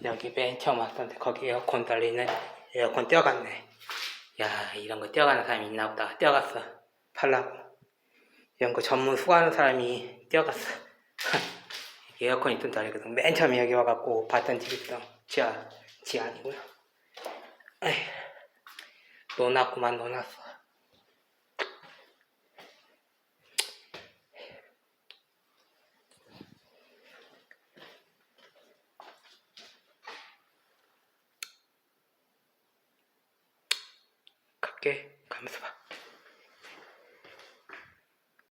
여기 맨 처음 왔던데 거기 에어컨 달리는 에어컨 떼어갔네. 야, 이런 거 떼어가는 사람이 있나 보다. 떼어갔어. 팔라고. 이런 거 전문 수거하는 사람이 떼어갔어. 에어컨 있던 자리거든. 맨 처음에 여기 와갖고 봤던 집이거든. 지하 아니고요. 에휴, 놓놨구만, 놓놨어. 갈게.